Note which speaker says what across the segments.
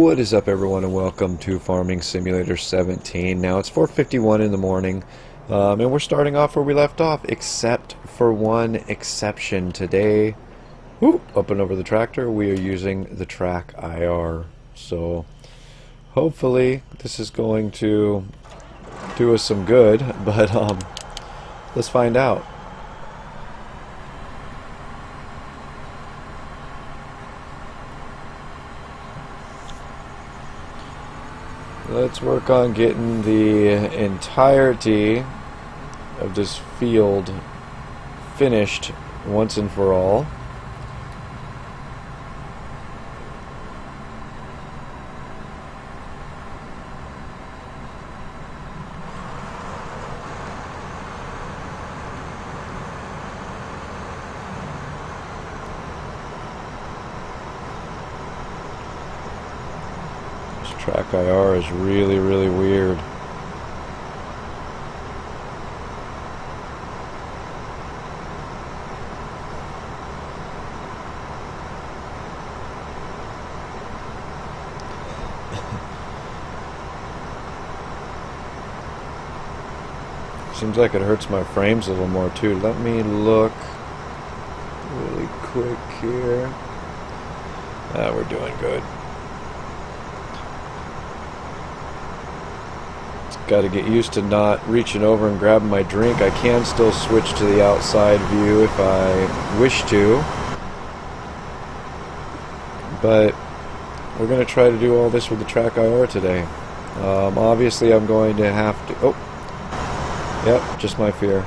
Speaker 1: What is up, everyone, and welcome to Farming Simulator 17. Now it's 4:51 in the morning, and we're starting off where we left off, except for one exception. Today, up and over the tractor, we are using the track IR. So hopefully this is going to do us some good, but let's find out. Let's work on getting the entirety of this field finished once and for all. Track IR is really weird. Seems like it hurts my frames a little more too. Let me look really quick here. We're doing good. Got to get used to not reaching over and grabbing my drink. I can still switch to the outside view if I wish to, but we're going to try to do all this with the track IR today. Obviously I'm going to have to... Yep, just my fear.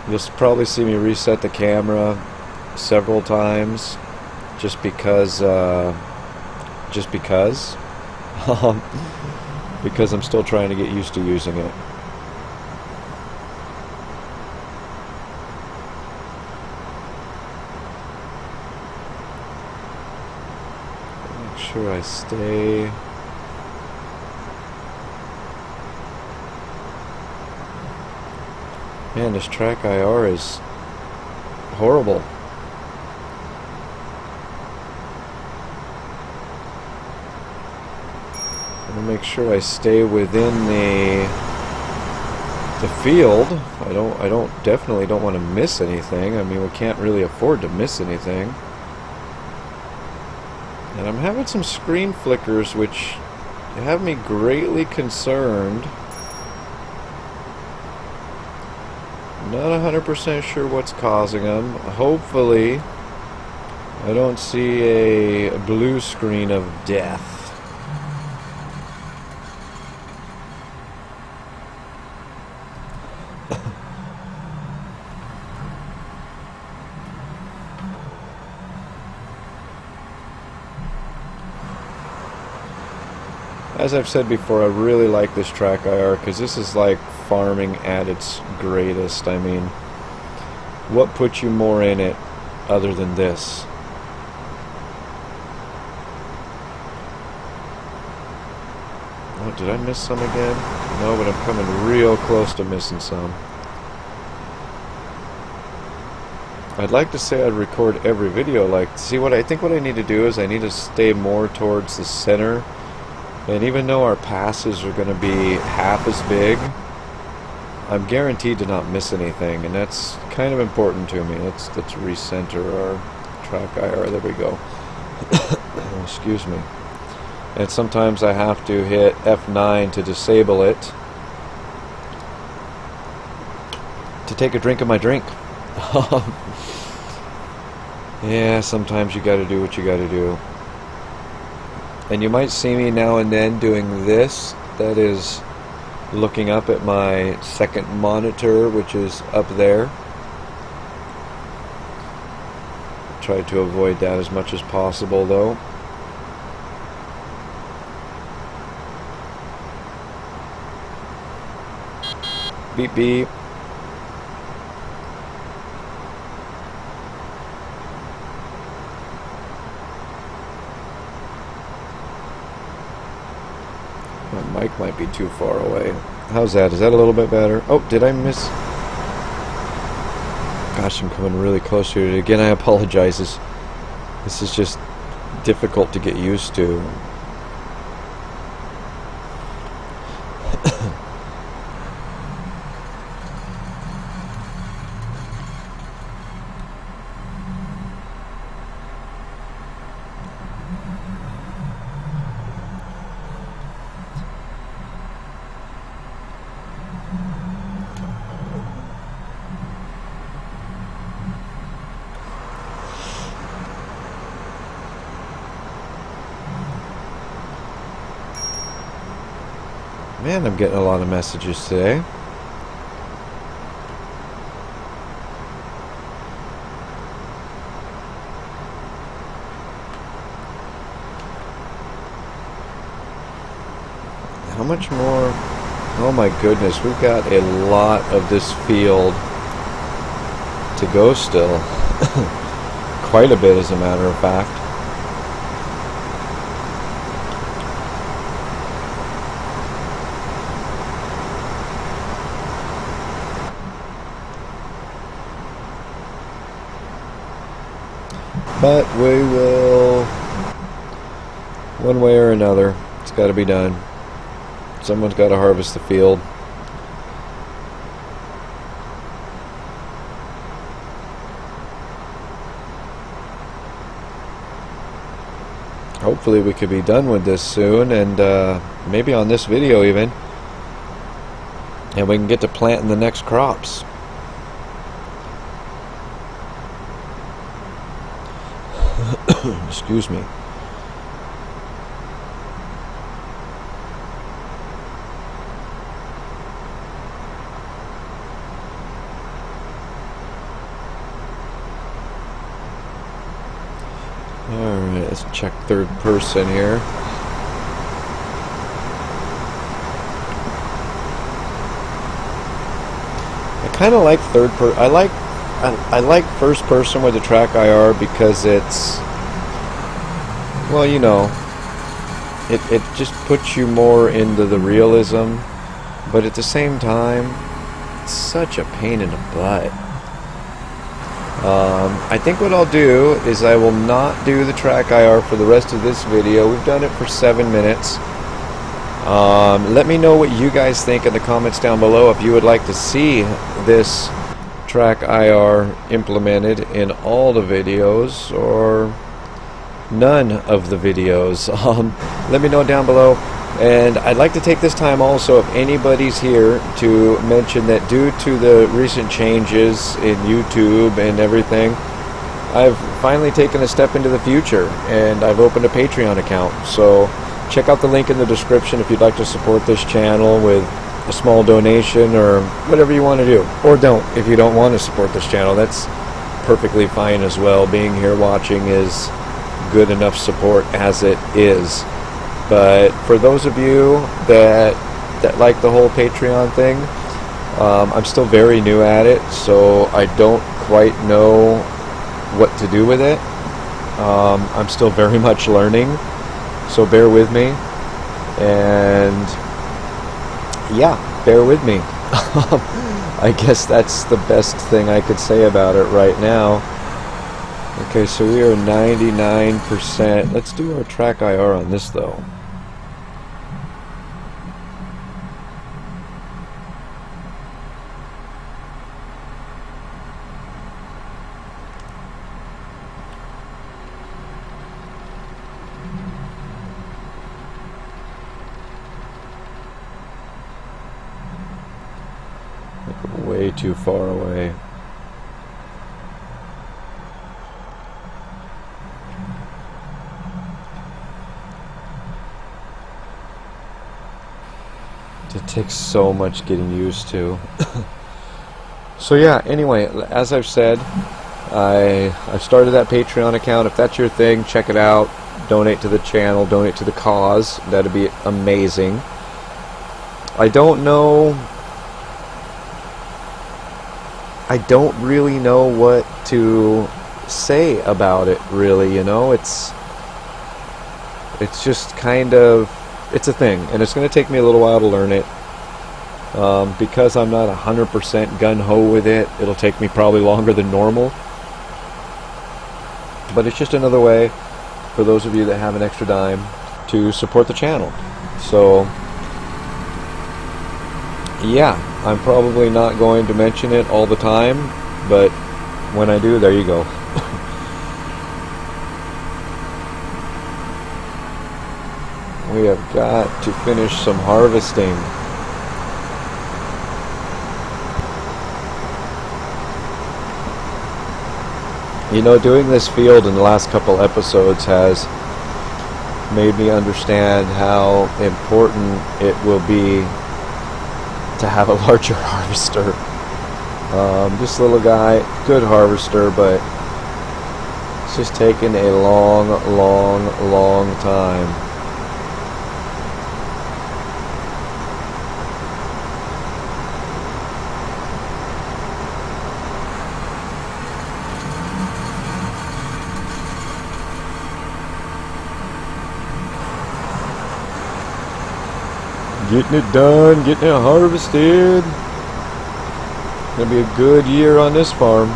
Speaker 1: You'll probably see me reset the camera several times just because because I'm still trying to get used to using it. Make sure I stay. Man, this track IR is horrible. Make sure I stay within the field. I definitely don't want to miss anything. I mean, we can't really afford to miss anything. And I'm having some screen flickers which have me greatly concerned. Not 100% sure what's causing them. Hopefully I don't see a blue screen of death. As I've said before, I really like this track IR because this is like farming at its greatest. I mean, what puts you more in it other than this? Oh, did I miss some again? No, but I'm coming real close to missing some. I'd like to say I'd record every video. Like, see, what I think what I need to do is I need to stay more towards the center. And even though our passes are going to be half as big, I'm guaranteed to not miss anything, and that's kind of important to me. Let's recenter our track IR. There we go. Excuse me. And sometimes I have to hit F9 to disable it to take a drink of my drink. Yeah, sometimes you got to do what you got to do. And you might see me now and then doing this. That is looking up at my second monitor, which is up there. Try to avoid that as much as possible, though. Beep beep. My mic might be too far away. How's that? Is that a little bit better? Oh, did I miss? Gosh, I'm coming really close here. Again, I apologize. This is just difficult to get used to. Man, I'm getting a lot of messages today. How much more? Oh my goodness, we've got a lot of this field to go still. Quite a bit, as a matter of fact. But we will, one way or another, it's got to be done. Someone's got to harvest the field. Hopefully we could be done with this soon, and maybe on this video even, and we can get to planting the next crops. Excuse me. Alright, let's check third person here. I kind of like I like first person with the track IR because it's, well, you know, it just puts you more into the realism, but at the same time, it's such a pain in the butt. I think what I'll do is I will not do the track IR for the rest of this video. We've done it for 7 minutes. Let me know what you guys think in the comments down below if you would like to see this track IR implemented in all the videos or none of the videos. Let me know down below. And I'd like to take this time also, if anybody's here, to mention that due to the recent changes in YouTube and everything, I've finally taken a step into the future and I've opened a Patreon account. So check out the link in the description if you'd like to support this channel with a small donation or whatever you want to do. Or don't, if you don't want to support this channel. That's perfectly fine as well. Being here watching is good enough support as it is. But for those of you that like the whole Patreon thing, I'm still very new at it, so I don't quite know what to do with it. I'm still very much learning, so bear with me. And yeah, bear with me. I guess that's the best thing I could say about it right now. Okay, so we are 99%. Let's do our track IR on this though. Way too far away. It takes so much getting used to. So yeah, anyway, as I've said, I've started that Patreon account. If that's your thing, check it out. Donate to the channel, donate to the cause. That'd be amazing. I don't really know what to say about it, really, you know. It's just kind of, it's a thing, and it's going to take me a little while to learn it. Because I'm not 100% gun-ho with it, it'll take me probably longer than normal. But it's just another way for those of you that have an extra dime to support the channel. So yeah, I'm probably not going to mention it all the time, but when I do, there you go. We have got to finish some harvesting. You know, doing this field in the last couple episodes has made me understand how important it will be to have a larger harvester. This little guy, good harvester, but it's just taken a long, long, long time. Getting it done, getting it harvested. Gonna be a good year on this farm.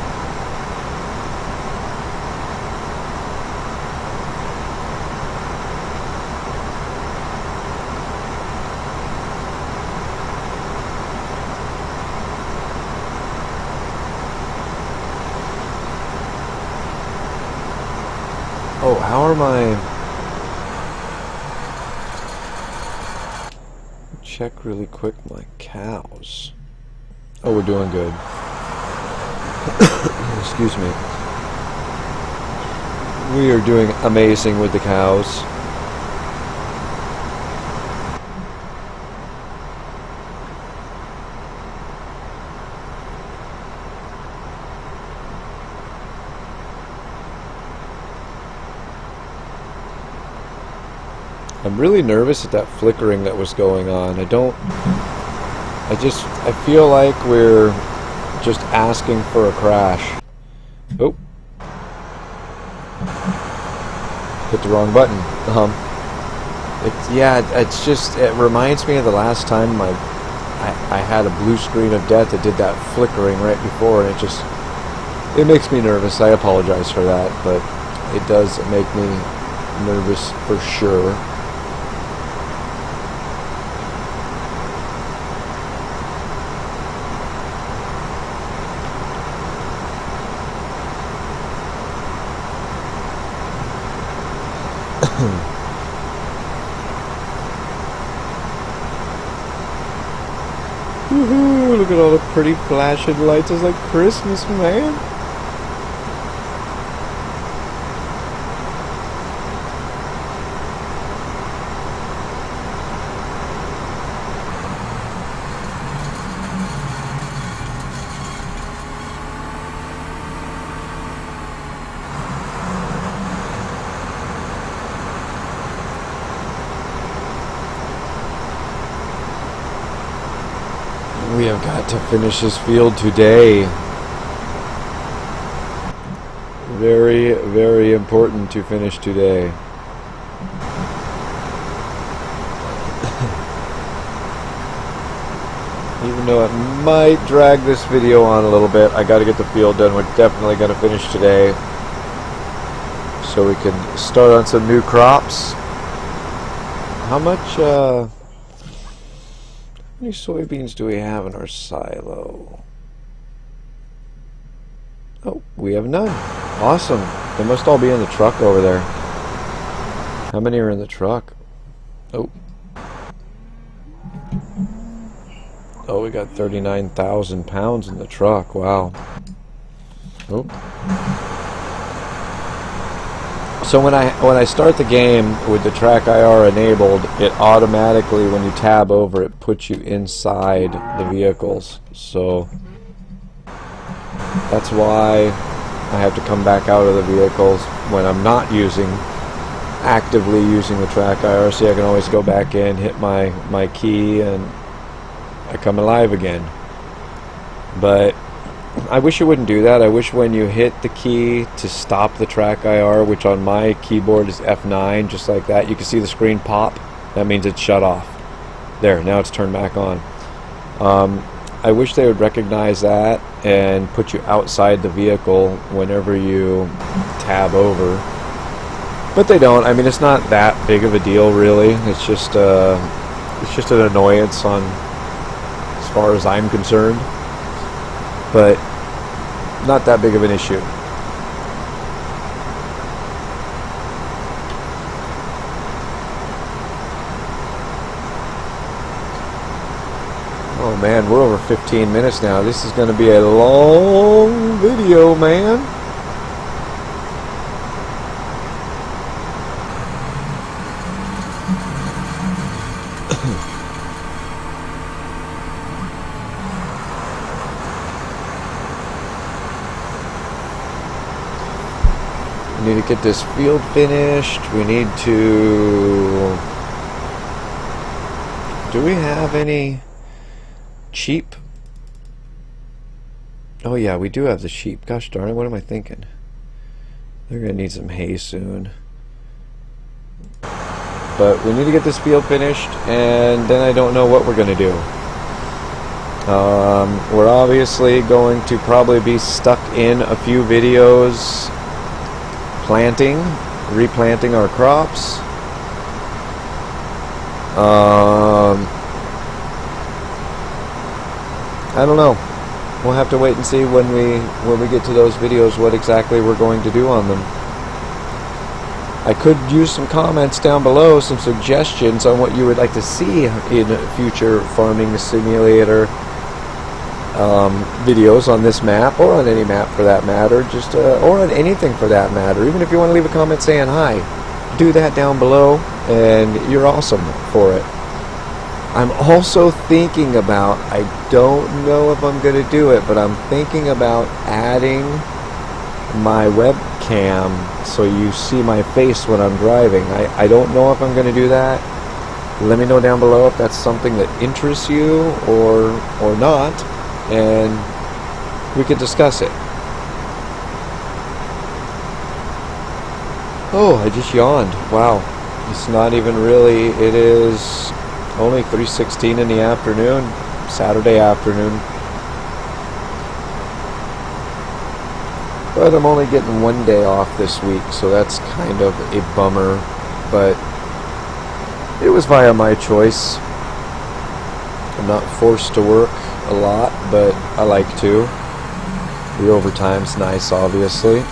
Speaker 1: Oh, how am I? Check really quick my cows. Oh, we're doing good. Excuse me. We are doing amazing with the cows. I'm really nervous at that flickering that was going on. I feel like we're just asking for a crash. Oh. Hit the wrong button. It reminds me of the last time I had a blue screen of death that did that flickering right before, and it makes me nervous. I apologize for that, but it does make me nervous for sure. Woohoo! Look at all the pretty flashing lights. It's like Christmas, man. We have got to finish this field today. Very, very important to finish today. Even though it might drag this video on a little bit, I got to get the field done. We're definitely going to finish today, so we can start on some new crops. How many soybeans do we have in our silo? Oh, we have none. Awesome. They must all be in the truck over there. How many are in the truck? Oh. Oh, we got 39,000 pounds in the truck. Wow. Oh. So when I start the game with the track IR enabled, it automatically, when you tab over, it puts you inside the vehicles. So that's why I have to come back out of the vehicles when I'm not actively using the track IR. See, I can always go back in, hit my key, and I come alive again. But I wish it wouldn't do that. I wish when you hit the key to stop the track IR, which on my keyboard is F9, just like that, you can see the screen pop. That means it's shut off. There, now it's turned back on. I wish they would recognize that and put you outside the vehicle whenever you tab over. But they don't. I mean, it's not that big of a deal, really. It's just an annoyance as far as I'm concerned. But not that big of an issue. Oh man, we're over 15 minutes now. This is going to be a long video, man. We need to get this field finished. We need to... Do we have any sheep? Oh yeah, we do have the sheep. Gosh darn it, what am I thinking? They're gonna need some hay soon. But we need to get this field finished, and then I don't know what we're gonna do. We're obviously going to probably be stuck in a few videos planting, replanting our crops. I don't know. We'll have to wait and see when we get to those videos what exactly we're going to do on them. I could use some comments down below, some suggestions on what you would like to see in future Farming Simulator videos on this map, or on any map for that matter, just or on anything for that matter. Even if you want to leave a comment saying hi, do that down below, and you're awesome for it. I'm also thinking about, I don't know if I'm going to do it, but I'm thinking about adding my webcam so you see my face when I'm driving. I don't know if I'm going to do that. Let me know down below if that's something that interests you or not, and we can discuss it. Oh, I just yawned. Wow. It's not even really, it is only 3:16 in the afternoon, Saturday afternoon. But I'm only getting one day off this week, so that's kind of a bummer. But it was via my choice. I'm not forced to work a lot, but I like to. The overtime's nice, obviously.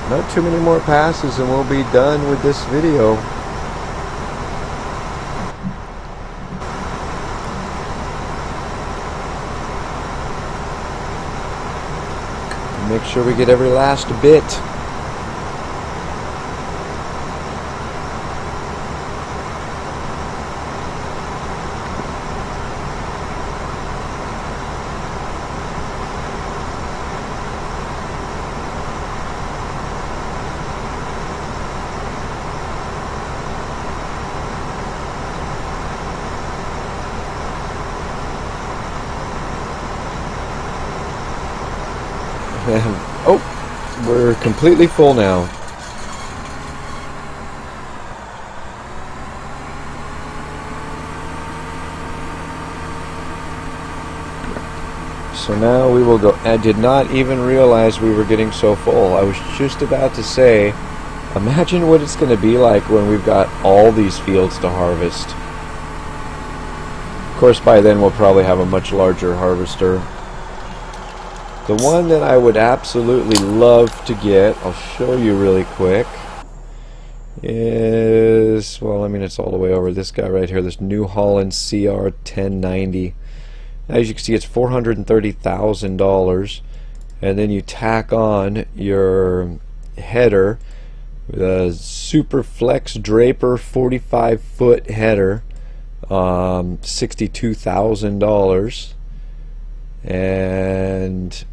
Speaker 1: Not too many more passes and we'll be done with this video. Make sure we get every last bit. Oh, we're completely full now. So now we will go. I did not even realize we were getting so full. I was just about to say, imagine what it's going to be like when we've got all these fields to harvest. Of course, by then we'll probably have a much larger harvester. The one that I would absolutely love to get, I'll show you really quick, is, well, I mean, it's all the way over. This guy right here, this New Holland CR 1090. As you can see, it's $430,000, and then you tack on your header, the Super Flex Draper 45-foot header, $62,000, and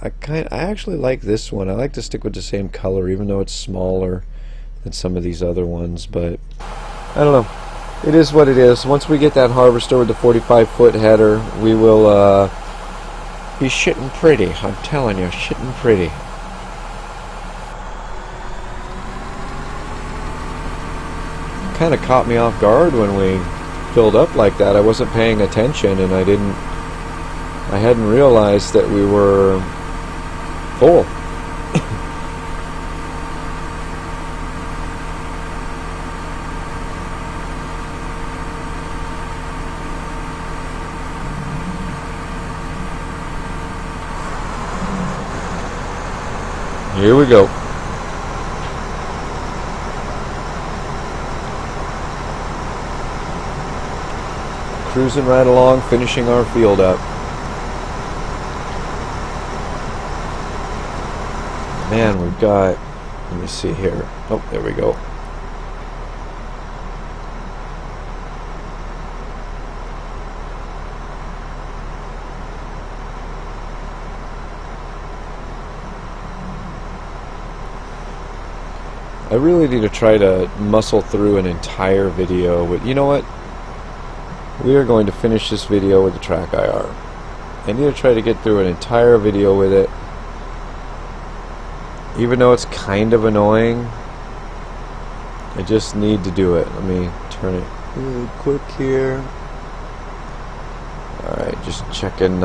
Speaker 1: I actually like this one. I like to stick with the same color, even though it's smaller than some of these other ones. But I don't know. It is what it is. Once we get that harvester with the 45-foot header, we will be shitting pretty. I'm telling you, shitting pretty. Kind of caught me off guard when we filled up like that. I wasn't paying attention, and I hadn't realized that we were full. Here we go. Cruising right along, finishing our field up. Man, we've got, let me see here. Oh, there we go. I really need to try to muscle through an entire video with, you know what? We are going to finish this video with the track IR. I need to try to get through an entire video with it. Even though it's kind of annoying, I just need to do it. Let me turn it really quick here. Alright, just checking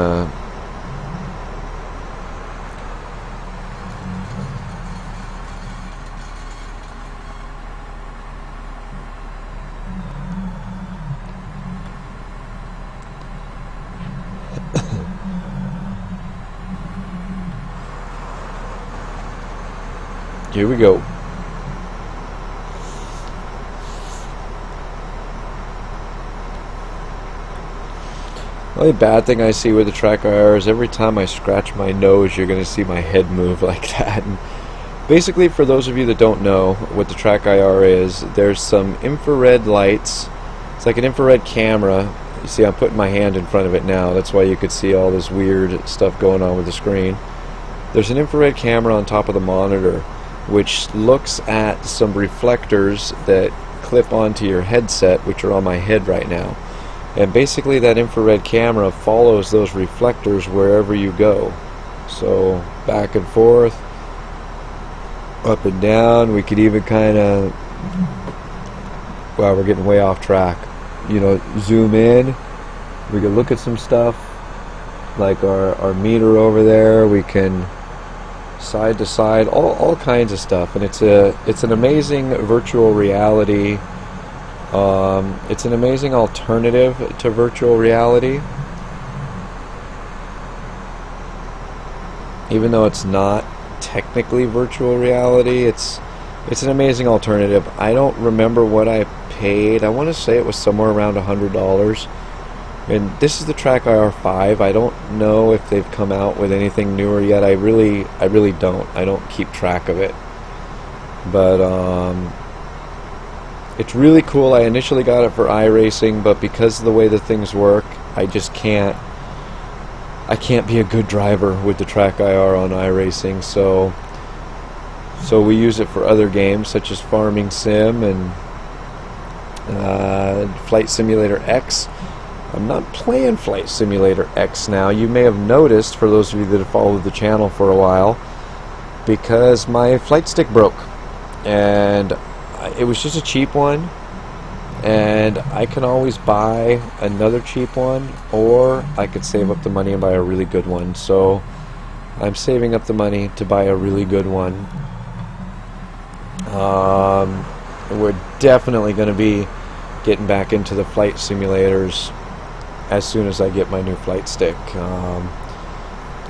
Speaker 1: here we go. The only bad thing I see with the track IR is every time I scratch my nose, you're going to see my head move like that. And basically, for those of you that don't know what the track IR is, there's some infrared lights. It's like an infrared camera. You see, I'm putting my hand in front of it now. That's why you could see all this weird stuff going on with the screen. There's an infrared camera on top of the monitor, which looks at some reflectors that clip onto your headset, which are on my head right now. And basically that infrared camera follows those reflectors wherever you go. So back and forth, up and down. We could even kind of, well, we're getting way off track. You know, zoom in. We could look at some stuff like our meter over there. We can side to side, all kinds of stuff, and it's an amazing virtual reality. It's an amazing alternative to virtual reality, even though it's not technically virtual reality. It's an amazing alternative. I don't remember what I paid. I want to say it was somewhere around $100. And this is the Track IR5. I don't know if they've come out with anything newer yet. I really don't. I don't keep track of it. But it's really cool. I initially got it for Iracing, but because of the way the things work, I just can't. I can't be a good driver with the Track IR on Iracing. So we use it for other games such as Farming Sim and Flight Simulator X. I'm not playing Flight Simulator X now. You may have noticed, for those of you that have followed the channel for a while, because my flight stick broke. And it was just a cheap one. And I can always buy another cheap one, or I could save up the money and buy a really good one. So I'm saving up the money to buy a really good one. We're definitely going to be getting back into the flight simulators as soon as I get my new flight stick.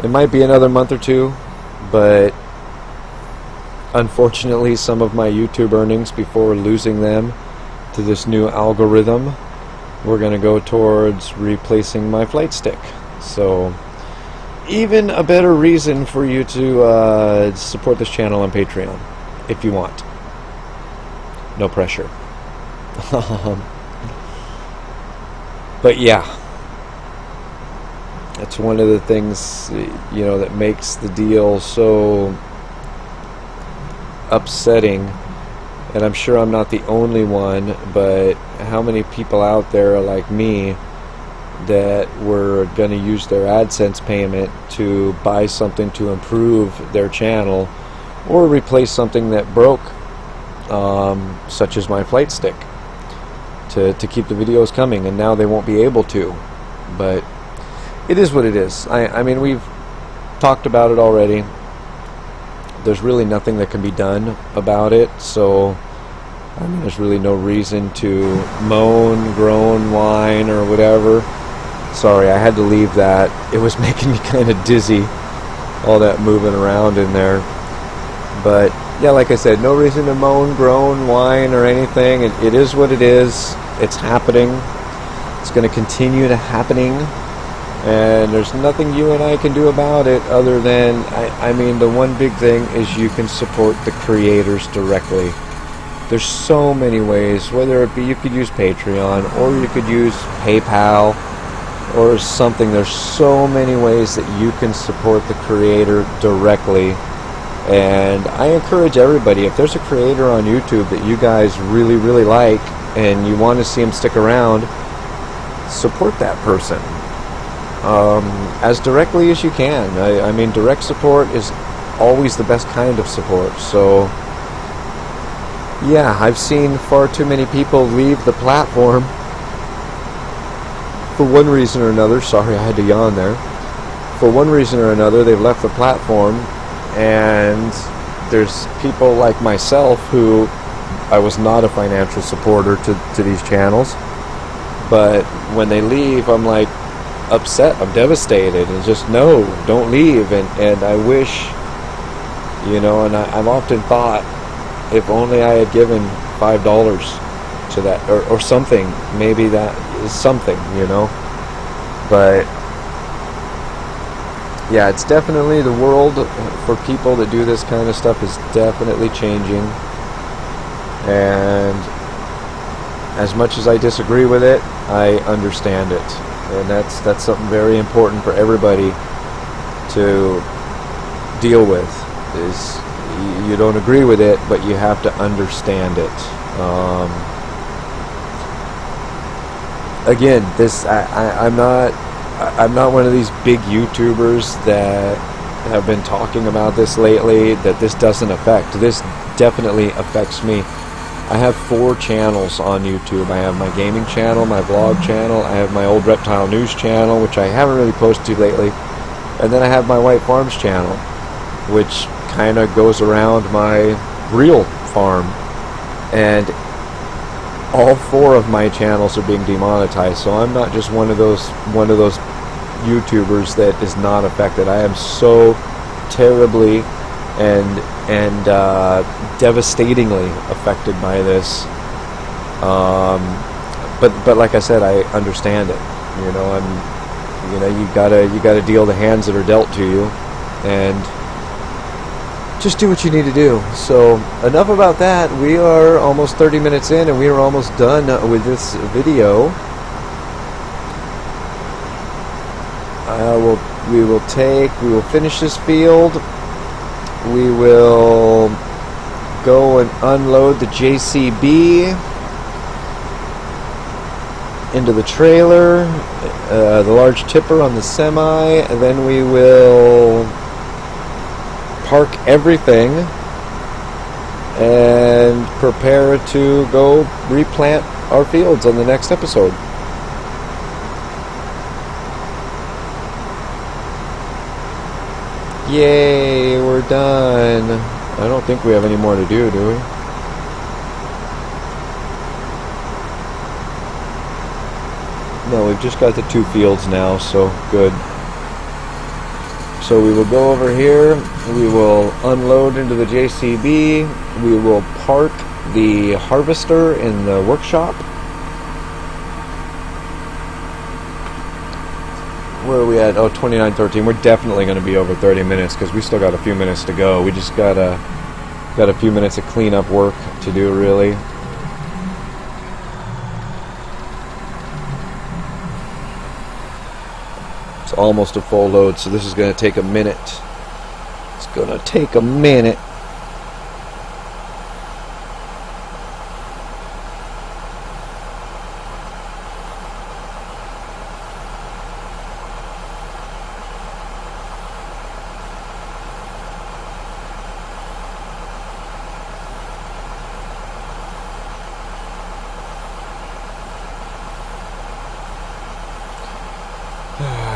Speaker 1: It might be another month or two, but unfortunately some of my YouTube earnings, before losing them to this new algorithm, we're going to go towards replacing my flight stick. So even a better reason for you to support this channel on Patreon if you want. No pressure. But yeah, that's one of the things, you know, that makes the deal so upsetting. And I'm sure I'm not the only one, but how many people out there are like me that were going to use their AdSense payment to buy something to improve their channel or replace something that broke, such as my flight stick, to keep the videos coming, and now they won't be able to. But it is what it is. I mean, we've talked about it already. There's really nothing that can be done about it, so I mean, there's really no reason to moan, groan, whine, or whatever. Sorry, I had to leave that. It was making me kind of dizzy, all that moving around in there. But yeah, like I said, no reason to moan, groan, whine, or anything. It is what it is. It's happening. It's going to continue to happening. And there's nothing you and I can do about it other than, I mean, the one big thing is you can support the creators directly. There's so many ways, whether it be you could use Patreon or you could use PayPal or something. There's so many ways that you can support the creator directly. And I encourage everybody, if there's a creator on YouTube that you guys really, really like and you want to see him stick around, support that person as directly as you can. I mean, direct support is always the best kind of support. So yeah, I've seen far too many people leave the platform for one reason or another. Sorry, I had to yawn there. For one reason or another, they've left the platform, and there's people like myself who I was not a financial supporter to these channels, but when they leave, I'm like upset, I'm devastated, and just no, don't leave. And I wish, you know, and I've often thought, if only I had given $5 to that, or something, maybe that is something, you know. But yeah, it's definitely, the world for people that do this kind of stuff is definitely changing. And as much as I disagree with it, I understand it. And that's something very important for everybody to deal with, is you don't agree with it, but you have to understand it. Again, I'm not one of these big YouTubers that have been talking about this lately, that this doesn't affect. This definitely affects me. I have 4 channels on YouTube. I have my gaming channel, my vlog channel, I have my old reptile news channel, which I haven't really posted to lately, and then I have my White Farms channel, which kind of goes around my real farm. And all 4 of my channels are being demonetized, so I'm not just one of those YouTubers that is not affected. I am so terribly and devastatingly affected by this. But like I said, I understand it. You know, you gotta deal the hands that are dealt to you, and just do what you need to do. So enough about that. We are almost 30 minutes in, and we are almost done with this video. We will finish this field. We will go and unload the JCB into the trailer, the large tipper on the semi, and then we will park everything and prepare to go replant our fields on the next episode. Yay, we're done. I don't think we have any more to do we? No, we've just got the 2 fields now, so good. So we will go over here, we will unload into the JCB, we will park the harvester in the workshop. Where are we at? Oh, 29:13. We're definitely going to be over 30 minutes because we still got a few minutes to go. We just got a few minutes of cleanup work to do, really. It's almost a full load, so this is going to take a minute. It's going to take a minute.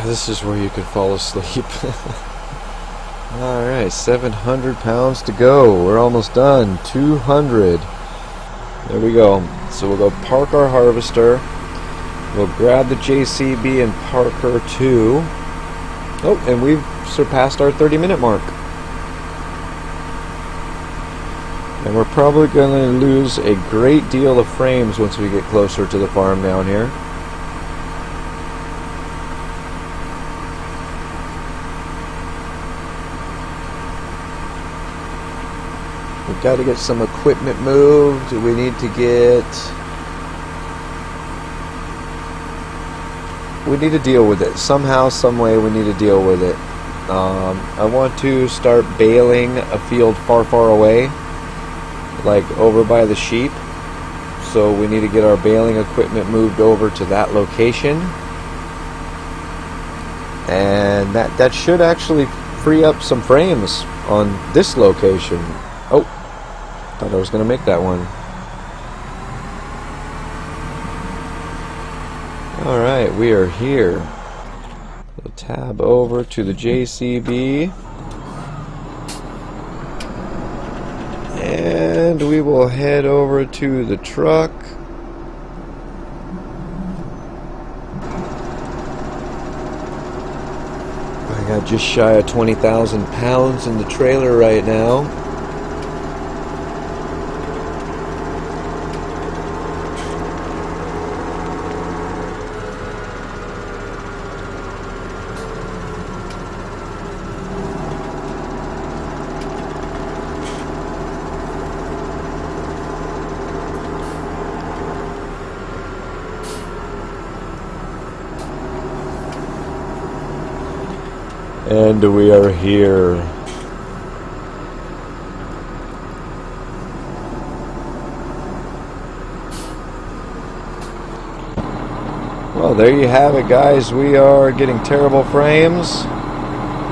Speaker 1: This is where you could fall asleep. Alright, 700 pounds to go. We're almost done. 200. There we go. So we'll go park our harvester. We'll grab the JCB and park her too. Oh, and we've surpassed our 30-minute mark. And we're probably going to lose a great deal of frames once we get closer to the farm down here. We've got to get some equipment moved. We need to deal with it. Somehow, some way, we need to deal with it. I want to start baling a field far away, like over by the sheep. So we need to get our baling equipment moved over to that location. And that should actually free up some frames on this location. Oh, thought I was going to make that one. Alright, we are here. We'll tab over to the JCB. And we will head over to the truck. I got just shy of 20,000 pounds in the trailer right now. And we are here. Well, there you have it, guys. We are getting terrible frames.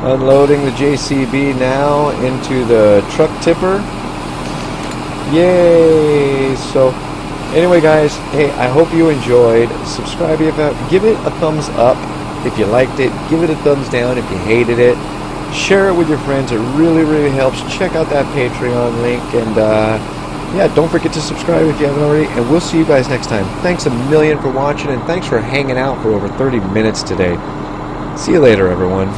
Speaker 1: Unloading the JCB now into the truck tipper. Yay! So, anyway, guys, hey, I hope you enjoyed. Subscribe if you give it a thumbs up. If you liked it, give it a thumbs down. If you hated it, share it with your friends. It really helps. Check out that Patreon link. And yeah, don't forget to subscribe if you haven't already. And we'll see you guys next time. Thanks a million for watching. And thanks for hanging out for over 30 minutes today. See you later, everyone.